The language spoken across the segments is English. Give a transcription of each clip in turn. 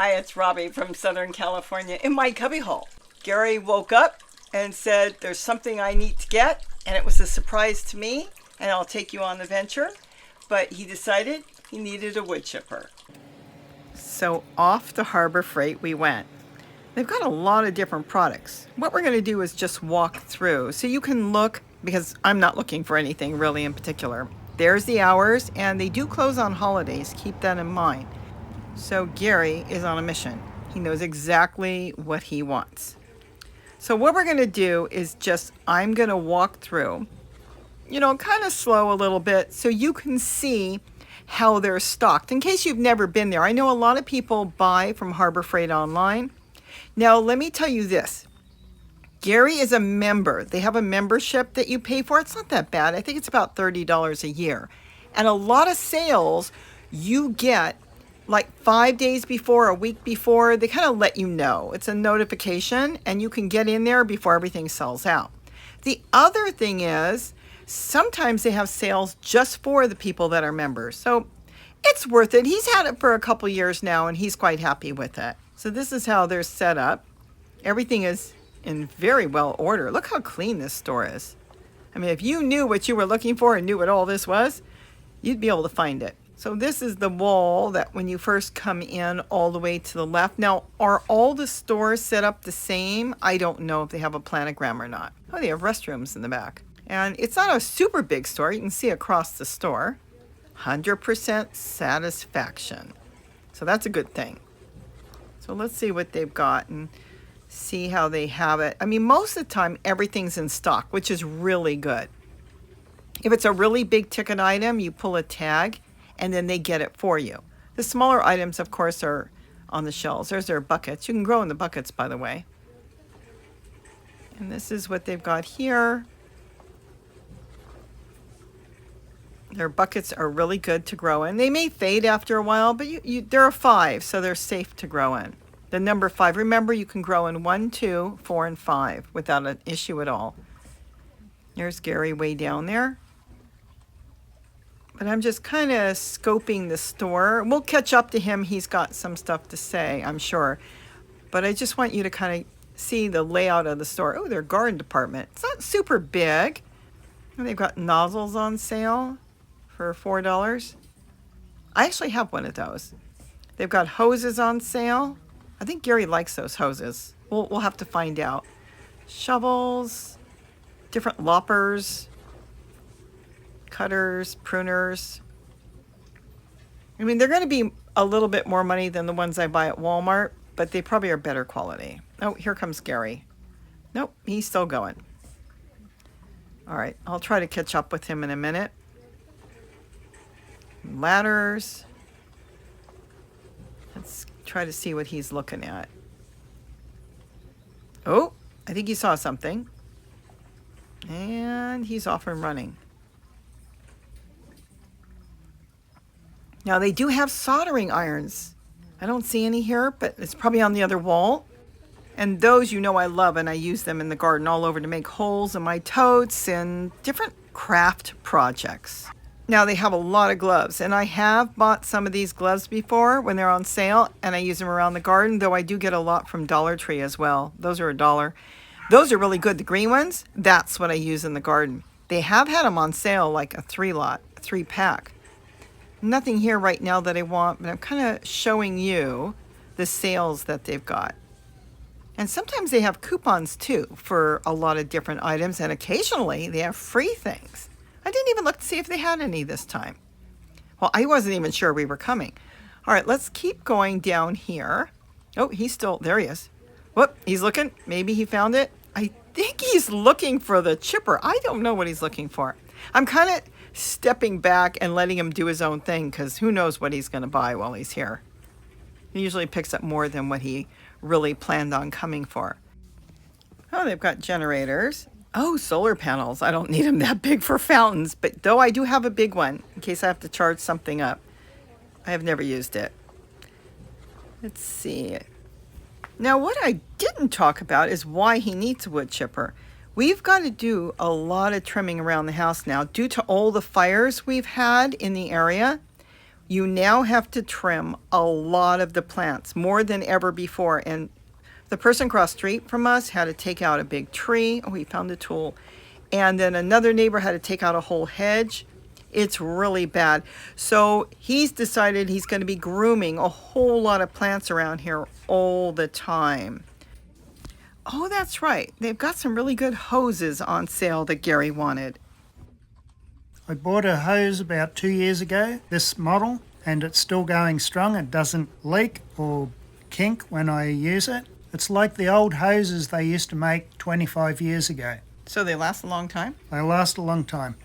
Hi, it's Robbie from Southern California in my cubbyhole. Gary woke up and said, there's something I need to get, and it was a surprise to me, and I'll take you on the venture. But he decided he needed a wood chipper. So off to Harbor Freight we went. They've got a lot of different products. What we're going to do is just walk through so you can look, because I'm not looking for anything really in particular. There's the hours, and they do close on holidays. Keep that in mind. So Gary is on a mission. He knows exactly what he wants. So what we're going to do is I'm going to walk through, kind of slow a little bit so you can see how they're stocked. In case you've never been there, I know a lot of people buy from Harbor Freight online. Now, let me tell you this. Gary is a member. They have a membership that you pay for. It's not that bad. I think it's about $30 a year. And a lot of sales you get like 5 days before, a week before. They kind of let you know. It's a notification, and you can get in there before everything sells out. The other thing is, sometimes they have sales just for the people that are members. So it's worth it. He's had it for a couple years now, and he's quite happy with it. So this is how they're set up. Everything is in very well order. Look how clean this store is. I mean, if you knew what you were looking for and knew what all this was, you'd be able to find it. So this is the wall that when you first come in all the way to the left. Now, are all the stores set up the same? I don't know if they have a planogram or not. Oh, they have restrooms in the back. And it's not a super big store. You can see across the store. 100% satisfaction. So that's a good thing. So let's see what they've got and see how they have it. I mean, most of the time, everything's in stock, which is really good. If it's a really big ticket item, you pull a tag, and then they get it for you. The smaller items, of course, are on the shelves. There's their buckets. You can grow in the buckets, by the way. And this is what they've got here. Their buckets are really good to grow in. They may fade after a while, but they're a 5, so they're safe to grow in. The number 5, remember, you can grow in 1, 2, 4, and 5 without an issue at all. There's Gary way down there. But I'm just kind of scoping the store. We'll catch up to him. He's got some stuff to say, I'm sure. But I just want you to kind of see the layout of the store. Oh, their garden department. It's not super big. And they've got nozzles on sale for $4. I actually have one of those. They've got hoses on sale. I think Gary likes those hoses. We'll have to find out. Shovels, different loppers, cutters, pruners. I mean, they're going to be a little bit more money than the ones I buy at Walmart, but they probably are better quality. Oh, here comes Gary. Nope, he's still going. All right, I'll try to catch up with him in a minute. Ladders. Let's try to see what he's looking at. Oh, I think he saw something. And he's off and running. Now, they do have soldering irons. I don't see any here, but it's probably on the other wall. And those I love, and I use them in the garden all over to make holes in my totes and different craft projects. Now, they have a lot of gloves, and I have bought some of these gloves before when they're on sale, and I use them around the garden, though I do get a lot from Dollar Tree as well. Those are $1. Those are really good. The green ones, that's what I use in the garden. They have had them on sale, like a 3-pack. Nothing here right now that I want, but I'm kind of showing you the sales that they've got. And sometimes they have coupons too for a lot of different items, and occasionally they have free things. I didn't even look to see if they had any this time. Well, I wasn't even sure we were coming. All right, let's keep going down here. Oh, there he is. Whoop, he's looking. Maybe he found it. I think he's looking for the chipper. I don't know what he's looking for. I'm kind of stepping back and letting him do his own thing, because who knows what he's going to buy while he's here. He usually picks up more than what he really planned on coming for. Oh, they've got generators. Oh, solar panels. I don't need them that big for fountains, but though I do have a big one in case I have to charge something up. I have never used it. Let's see. Now, what I didn't talk about is why he needs a wood chipper. We've got to do a lot of trimming around the house now due to all the fires we've had in the area. You now have to trim a lot of the plants, more than ever before. And the person across the street from us had to take out a big tree. Oh, he found a tool. And then another neighbor had to take out a whole hedge. It's really bad. So he's decided he's going to be grooming a whole lot of plants around here all the time. Oh, that's right. They've got some really good hoses on sale that Gary wanted. I bought a hose about 2 years ago, this model, and it's still going strong. It doesn't leak or kink when I use it. It's like the old hoses they used to make 25 years ago. So they last a long time? They last a long time.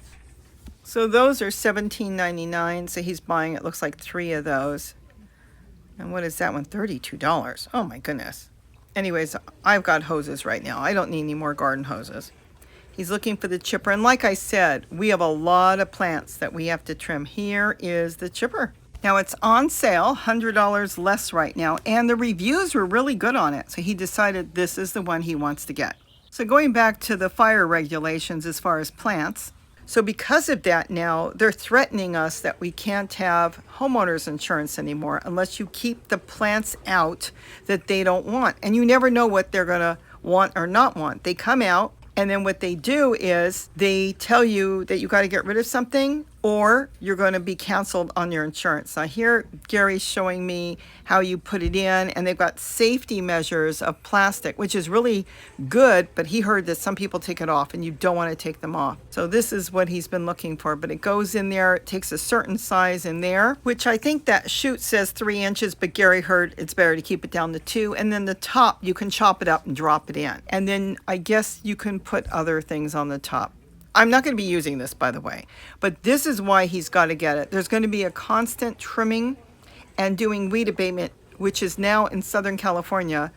So those are $17.99. So he's buying, it looks like 3 of those. And what is that one? $32. Oh my goodness. Anyways, I've got hoses right now. I don't need any more garden hoses. He's looking for the chipper. And like I said, we have a lot of plants that we have to trim. Here is the chipper. Now it's on sale, $100 less right now. And the reviews were really good on it. So he decided this is the one he wants to get. So going back to the fire regulations as far as plants. So because of that now, they're threatening us that we can't have homeowners insurance anymore unless you keep the plants out that they don't want. And you never know what they're going to want or not want. They come out, and then what they do is they tell you that you got to get rid of something or you're going to be canceled on your insurance. Now here Gary's showing me how you put it in, and they've got safety measures of plastic, which is really good, but he heard that some people take it off and you don't want to take them off. So this is what he's been looking for, but it goes in there, it takes a certain size in there, which I think that chute says 3 inches, but Gary heard it's better to keep it down to 2. And then the top, you can chop it up and drop it in. And then I guess you can put other things on the top. I'm not going to be using this, by the way, but this is why he's got to get it. There's going to be a constant trimming and doing weed abatement, which is now in Southern California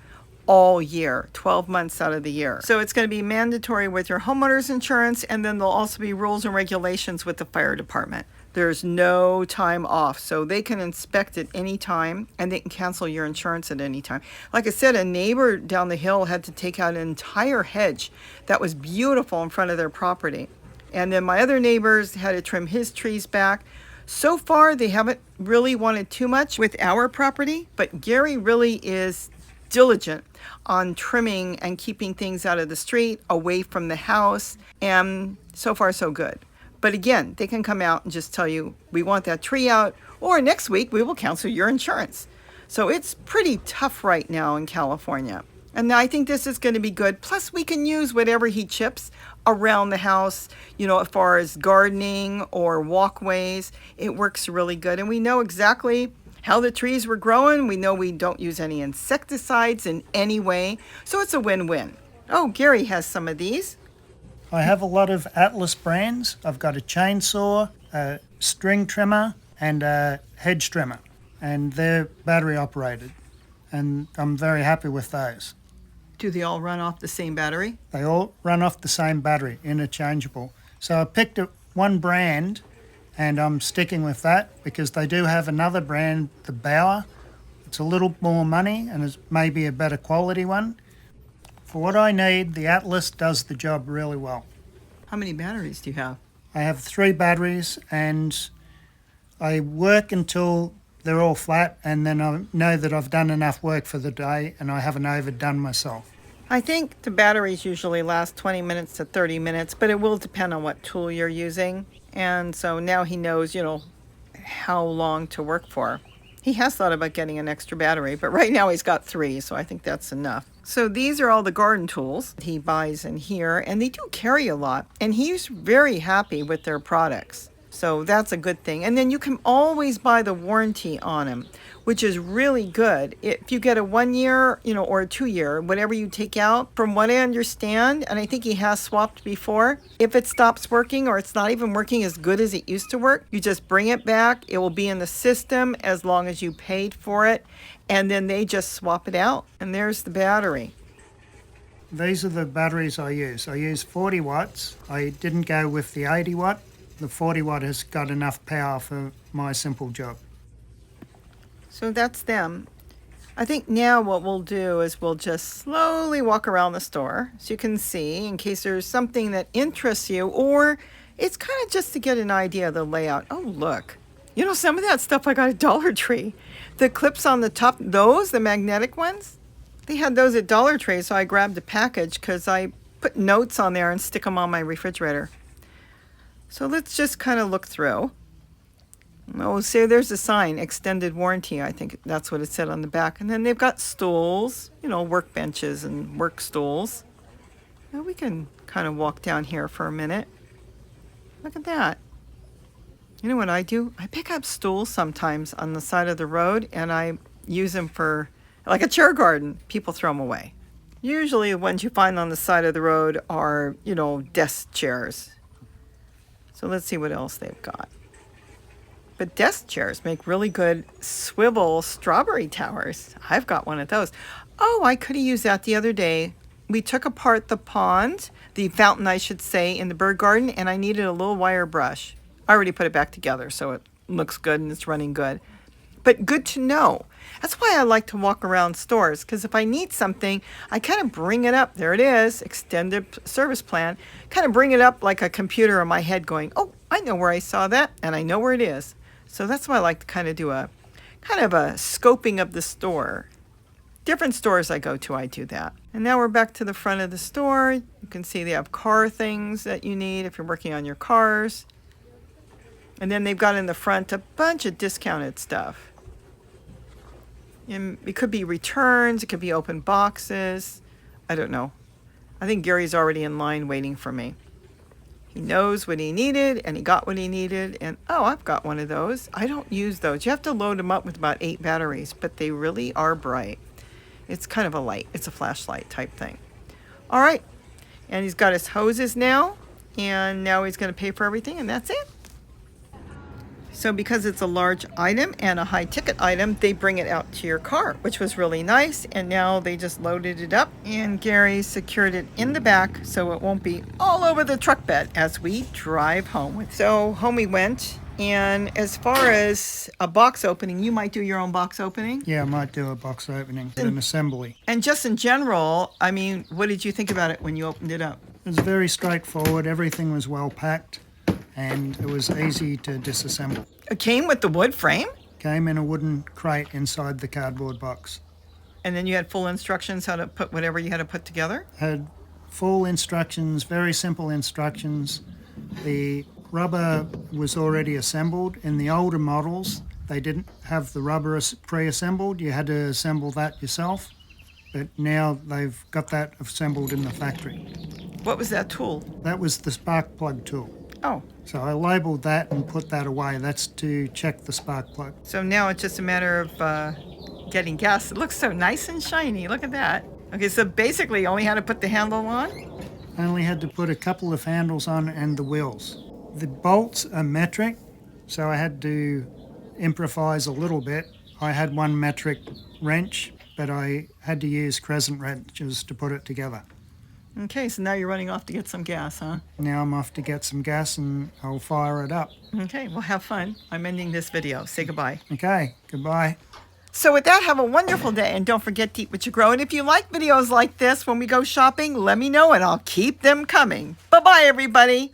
all year, 12 months out of the year. So it's going to be mandatory with your homeowner's insurance, and then there'll also be rules and regulations with the fire department. There's no time off, so they can inspect at any time, and they can cancel your insurance at any time. Like I said, a neighbor down the hill had to take out an entire hedge that was beautiful in front of their property. And then my other neighbors had to trim his trees back. So far, they haven't really wanted too much with our property, but Gary really is diligent on trimming and keeping things out of the street, away from the house, and so far so good. But again, they can come out and just tell you, we want that tree out, or next week we will cancel your insurance. So it's pretty tough right now in California. And I think this is going to be good. Plus, we can use whatever he chips around the house, you know, as far as gardening or walkways. It works really good. And we know exactly how the trees were growing. We know we don't use any insecticides in any way. So it's a win-win. Oh, Gary has some of these. I have a lot of Atlas brands. I've got a chainsaw, a string trimmer, and a hedge trimmer. And they're battery operated. And I'm very happy with those. Do they all run off the same battery? They all run off the same battery, interchangeable. So I picked one brand, and I'm sticking with that because they do have another brand, the Bauer. It's a little more money and it's maybe a better quality one. For what I need, the Atlas does the job really well. How many batteries do you have? I have 3 batteries, and I work until they're all flat, and then I know that I've done enough work for the day and I haven't overdone myself. I think the batteries usually last 20 minutes to 30 minutes, but it will depend on what tool you're using. And so now he knows, you know, how long to work for. He has thought about getting an extra battery, but right now he's got 3, so I think that's enough. So these are all the garden tools he buys in here, and they do carry a lot, and he's very happy with their products. So that's a good thing. And then you can always buy the warranty on them, which is really good. If you get a 1 year, you know, or a 2 year, whatever you take out, from what I understand, and I think he has swapped before, if it stops working or it's not even working as good as it used to work, you just bring it back. It will be in the system as long as you paid for it, and then they just swap it out. And there's the battery. These are the batteries I use. I use 40 watts. I didn't go with the 80 watt. The 40 watt has got enough power for my simple job. So that's them. I think now what we'll do is we'll just slowly walk around the store so you can see in case there's something that interests you, or it's kind of just to get an idea of the layout. Oh, look, You know, some of that stuff I got at Dollar Tree. The clips on the top, those, the magnetic ones, they had those at Dollar Tree, so I grabbed a package because I put notes on there and stick them on my refrigerator. So let's just kind of look through. Oh, see, there's a sign, extended warranty. I think that's what it said on the back. And then they've got stools, you know, workbenches and work stools. Now we can kind of walk down here for a minute. Look at that. You know what I do? I pick up stools sometimes on the side of the road and I use them for like a chair garden. People throw them away. Usually the ones you find on the side of the road are, you know, desk chairs. So let's see what else they've got. But desk chairs make really good swivel strawberry towers. I've got one of those. Oh, I could have used that the other day. We took apart the pond, the fountain, I should say, in the bird garden, and I needed a little wire brush. I already put it back together, so it looks good and it's running good. But good to know. That's why I like to walk around stores, because if I need something, I kind of bring it up. There it is, extended service plan. Kind of bring it up like a computer in my head going, oh, I know where I saw that, and I know where it is. So that's why I like to kind of do a scoping of the store. Different stores I go to, I do that. And now we're back to the front of the store. You can see they have car things that you need if you're working on your cars. And then they've got in the front a bunch of discounted stuff. And it could be returns, it could be open boxes. I don't know. I think Gary's already in line waiting for me. He knows what he needed, and he got what he needed, and oh, I've got one of those. I don't use those. You have to load them up with about 8 batteries, but they really are bright. It's kind of a light. It's a flashlight type thing. All right, and he's got his hoses now, and now he's going to pay for everything, and that's it. So because it's a large item and a high ticket item, they bring it out to your car, which was really nice. And now they just loaded it up and Gary secured it in the back so it won't be all over the truck bed as we drive home. So home we went. And as far as a box opening, you might do your own box opening? Yeah, I might do a box opening, an assembly. And just in general, I mean, what did you think about it when you opened it up? It was very straightforward. Everything was well packed and it was easy to disassemble. It came with the wood frame? Came in a wooden crate inside the cardboard box. And then you had full instructions how to put whatever you had to put together? Had full instructions, very simple instructions. The rubber was already assembled. In the older models, they didn't have the rubber pre-assembled. You had to assemble that yourself. But now they've got that assembled in the factory. What was that tool? That was the spark plug tool. Oh. So I labelled that and put that away. That's to check the spark plug. So now it's just a matter of getting gas. It looks so nice and shiny. Look at that. Okay, so basically you only had to put the handle on? I only had to put a couple of handles on and the wheels. The bolts are metric, so I had to improvise a little bit. I had one metric wrench, but I had to use crescent wrenches to put it together. Okay, so now you're running off to get some gas, huh? Now I'm off to get some gas and I'll fire it up. Okay, well, have fun. I'm ending this video. Say goodbye. Okay, goodbye. So with that, have a wonderful day, and don't forget to eat what you grow. And if you like videos like this when we go shopping, let me know and I'll keep them coming. Bye-bye, everybody.